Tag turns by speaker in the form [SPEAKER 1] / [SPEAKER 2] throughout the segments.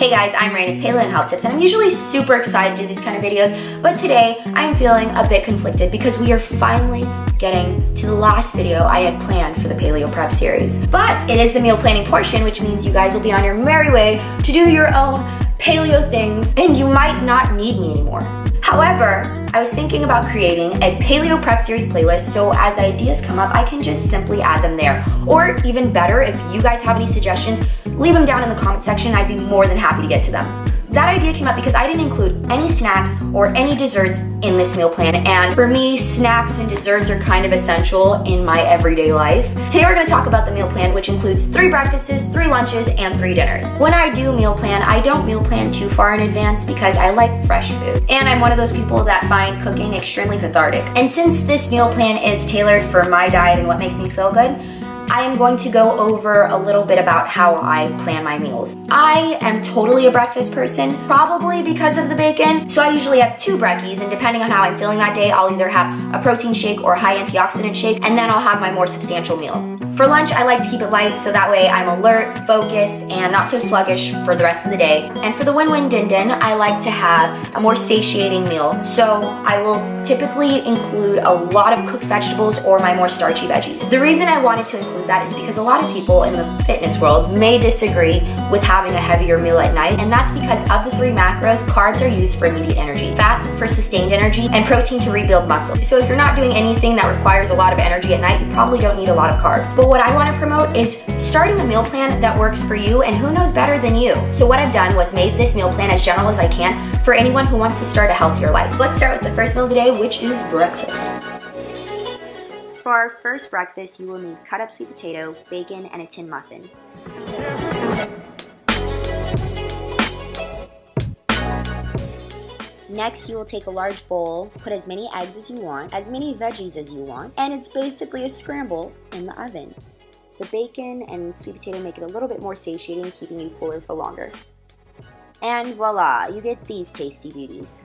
[SPEAKER 1] Hey guys, I'm Rain of Paleo and Health Tips, and I'm usually super excited to do these kind of videos, but today I am feeling a bit conflicted because we are finally getting to the last video I had planned for the Paleo Prep Series. But it is the meal planning portion, which means you guys will be on your merry way to do your own paleo things, and you might not need me anymore. However, I was thinking about creating a Paleo Prep Series playlist, so as ideas come up, I can just simply add them there. Or even better, if you guys have any suggestions, leave them down in the comment section. I'd be more than happy to get to them. That idea came up because I didn't include any snacks or any desserts in this meal plan, and for me, snacks and desserts are kind of essential in my everyday life. Today we're going to talk about the meal plan, which includes 3 breakfasts, 3 lunches, and 3 dinners. When I do meal plan, I don't meal plan too far in advance because I like fresh food, and I'm one of those people that find cooking extremely cathartic. And since this meal plan is tailored for my diet and what makes me feel good, I am going to go over a little bit about how I plan my meals. I am totally a breakfast person, probably because of the bacon. So I usually have 2 brekkies, and depending on how I'm feeling that day, I'll either have a protein shake or a high antioxidant shake, and then I'll have my more substantial meal. For lunch, I like to keep it light so that way I'm alert, focused, and not so sluggish for the rest of the day. And for the win-win din-din, I like to have a more satiating meal. So I will typically include a lot of cooked vegetables or my more starchy veggies. The reason I wanted to include that is because a lot of people in the fitness world may disagree with having a heavier meal at night, and that's because of the 3 macros, carbs are used for immediate energy, fats for sustained energy, and protein to rebuild muscle. So if you're not doing anything that requires a lot of energy at night, you probably don't need a lot of carbs. But what I want to promote is starting a meal plan that works for you, and who knows better than you. So what I've done was made this meal plan as general as I can for anyone who wants to start a healthier life. Let's start with the first meal of the day, which is breakfast. For our first breakfast, you will need cut up sweet potato, bacon, and a tin muffin. Next, you will take a large bowl, put as many eggs as you want, as many veggies as you want, and it's basically a scramble in the oven. The bacon and sweet potato make it a little bit more satiating, keeping you fuller for longer. And voila, you get these tasty beauties.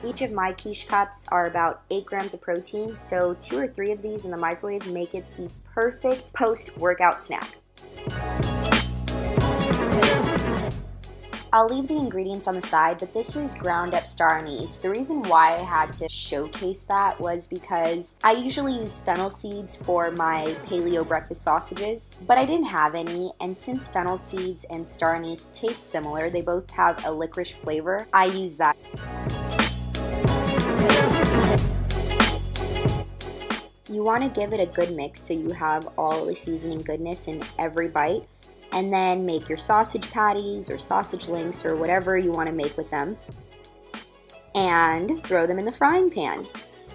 [SPEAKER 1] Each of my quiche cups are about 8 grams of protein, so 2 or 3 of these in the microwave make it the perfect post-workout snack. I'll leave the ingredients on the side, but this is ground up star anise. The reason why I had to showcase that was because I usually use fennel seeds for my paleo breakfast sausages, but I didn't have any, and since fennel seeds and star anise taste similar, they both have a licorice flavor, I use that. You want to give it a good mix so you have all the seasoning goodness in every bite, and then make your sausage patties or sausage links or whatever you want to make with them, and throw them in the frying pan.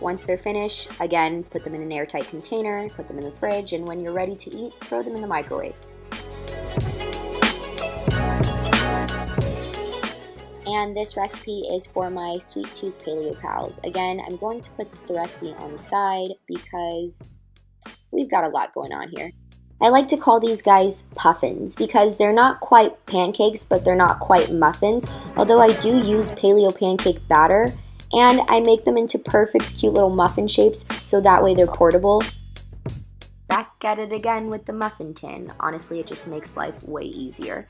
[SPEAKER 1] Once they're finished, again, put them in an airtight container, put them in the fridge, and when you're ready to eat, throw them in the microwave. And this recipe is for my sweet tooth paleo pals. Again, I'm going to put the recipe on the side because we've got a lot going on here. I like to call these guys puffins because they're not quite pancakes, but they're not quite muffins, although I do use paleo pancake batter, and I make them into perfect cute little muffin shapes so that way they're portable. Back at it again with the muffin tin. Honestly, it just makes life way easier.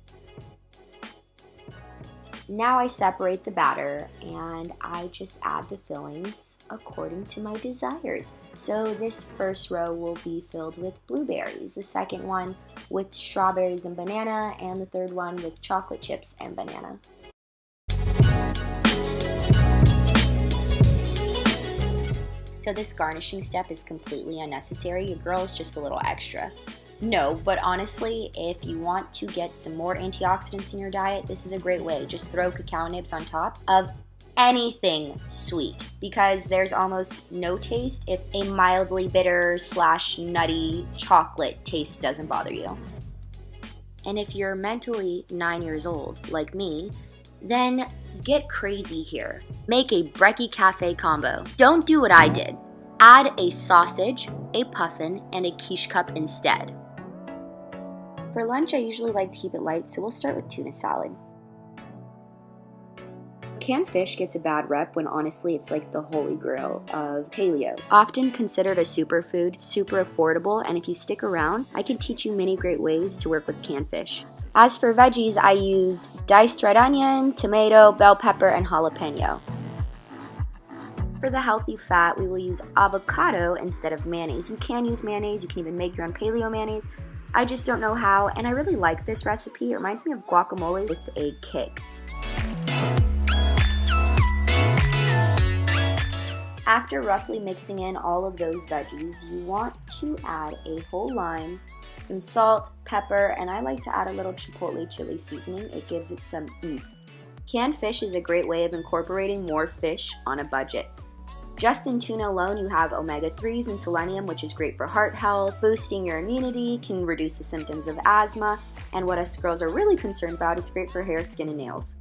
[SPEAKER 1] Now I separate the batter and I just add the fillings according to my desires. So this first row will be filled with blueberries, the second one with strawberries and banana, and the third one with chocolate chips and banana. So this garnishing step is completely unnecessary. Your girl is just a little extra. No, but honestly, if you want to get some more antioxidants in your diet, this is a great way. Just throw cacao nibs on top of anything sweet because there's almost no taste if a mildly bitter / nutty chocolate taste doesn't bother you. And if you're mentally 9 years old, like me, then get crazy here. Make a brekkie cafe combo. Don't do what I did. Add a sausage, a puffin, and a quiche cup instead. For lunch, I usually like to keep it light, so we'll start with tuna salad. Canned fish gets a bad rep when honestly it's like the holy grail of paleo. Often considered a superfood, super affordable, and if you stick around, I can teach you many great ways to work with canned fish. As for veggies, I used diced red onion, tomato, bell pepper, and jalapeno. For the healthy fat, we will use avocado instead of mayonnaise. You can use mayonnaise, you can even make your own paleo mayonnaise. I just don't know how, and I really like this recipe. It reminds me of guacamole with a kick. After roughly mixing in all of those veggies, you want to add a whole lime, some salt, pepper, and I like to add a little chipotle chili seasoning. It gives it some oomph. Canned fish is a great way of incorporating more fish on a budget. Just in tuna alone, you have omega-3s and selenium, which is great for heart health, boosting your immunity, can reduce the symptoms of asthma, and what us girls are really concerned about, it's great for hair, skin, and nails.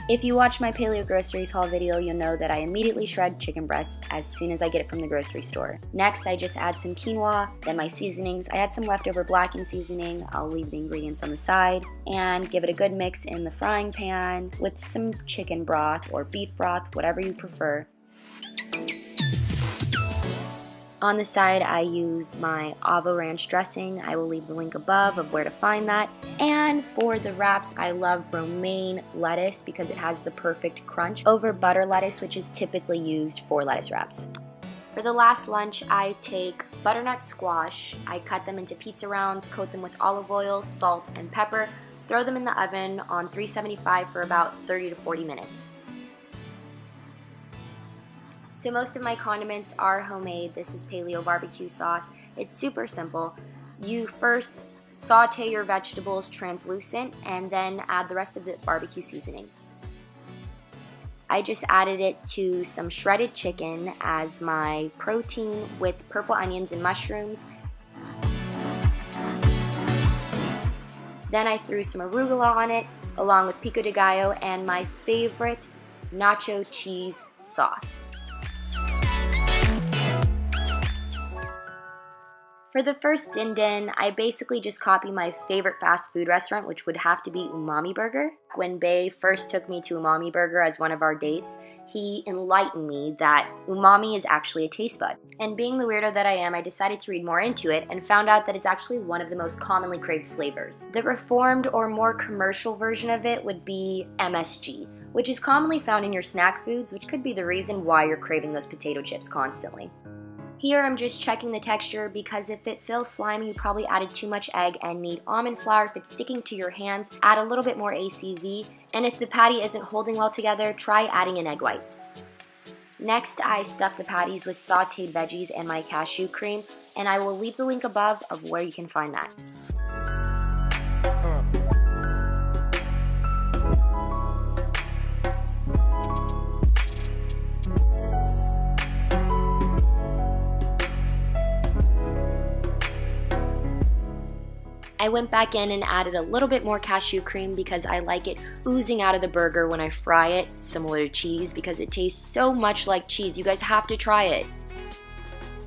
[SPEAKER 1] If you watch my Paleo Groceries haul video, you'll know that I immediately shred chicken breast as soon as I get it from the grocery store. Next, I just add some quinoa, then my seasonings. I had some leftover blackened seasoning. I'll leave the ingredients on the side and give it a good mix in the frying pan with some chicken broth or beef broth, whatever you prefer. On the side, I use my Avo Ranch dressing. I will leave the link above of where to find that. And for the wraps, I love romaine lettuce because it has the perfect crunch over butter lettuce, which is typically used for lettuce wraps. For the last lunch, I take butternut squash. I cut them into pizza rounds, coat them with olive oil, salt, and pepper, throw them in the oven on 375 for about 30 to 40 minutes. So most of my condiments are homemade. This is paleo barbecue sauce. It's super simple. You first saute your vegetables translucent and then add the rest of the barbecue seasonings. I just added it to some shredded chicken as my protein with purple onions and mushrooms. Then I threw some arugula on it along with pico de gallo and my favorite nacho cheese sauce. For the first din-din, I basically just copy my favorite fast food restaurant, which would have to be Umami Burger. When Bae first took me to Umami Burger as one of our dates, he enlightened me that umami is actually a taste bud. And being the weirdo that I am, I decided to read more into it and found out that it's actually one of the most commonly craved flavors. The reformed or more commercial version of it would be MSG, which is commonly found in your snack foods, which could be the reason why you're craving those potato chips constantly. Here I'm just checking the texture because if it feels slimy, you probably added too much egg and need almond flour. If it's sticking to your hands, add a little bit more ACV. And if the patty isn't holding well together, try adding an egg white. Next, I stuff the patties with sauteed veggies and my cashew cream, and I will leave the link above of where you can find that. I went back in and added a little bit more cashew cream because I like it oozing out of the burger when I fry it, similar to cheese, because it tastes so much like cheese. You guys have to try it.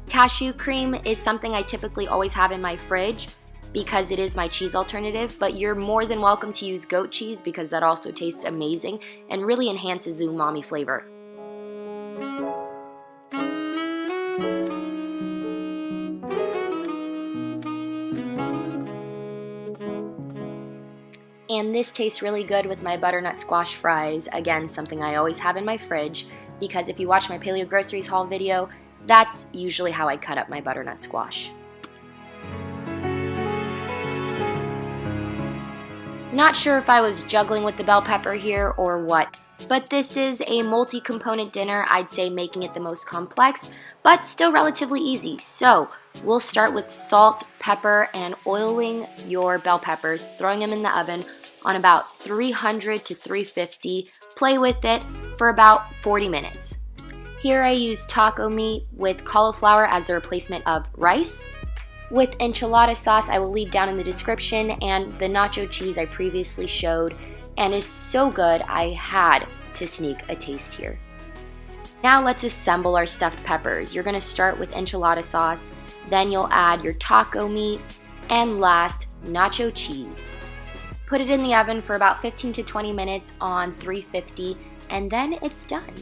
[SPEAKER 1] Cashew cream is something I typically always have in my fridge because it is my cheese alternative, but you're more than welcome to use goat cheese because that also tastes amazing and really enhances the umami flavor. And this tastes really good with my butternut squash fries. Again, something I always have in my fridge because if you watch my Paleo Groceries haul video, that's usually how I cut up my butternut squash. Not sure if I was juggling with the bell pepper here or what, but this is a multi-component dinner. I'd say making it the most complex, but still relatively easy. So we'll start with salt, pepper, and oiling your bell peppers, throwing them in the oven on about 300 to 350. Play with it for about 40 minutes. Here I use taco meat with cauliflower as the replacement of rice. With enchilada sauce, I will leave down in the description, and the nacho cheese I previously showed, and is so good I had to sneak a taste here. Now let's assemble our stuffed peppers. You're gonna start with enchilada sauce, then you'll add your taco meat, and last, nacho cheese. Put it in the oven for about 15 to 20 minutes on 350, and then it's done.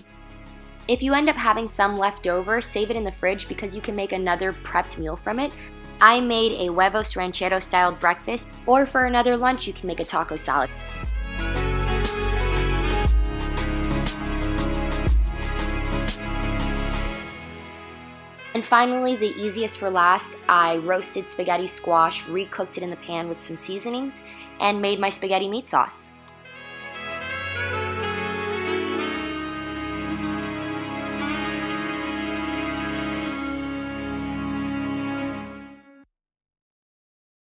[SPEAKER 1] If you end up having some left over, save it in the fridge because you can make another prepped meal from it. I made a huevos ranchero styled breakfast, or for another lunch, you can make a taco salad. And finally, the easiest for last, I roasted spaghetti squash, recooked it in the pan with some seasonings, and made my spaghetti meat sauce.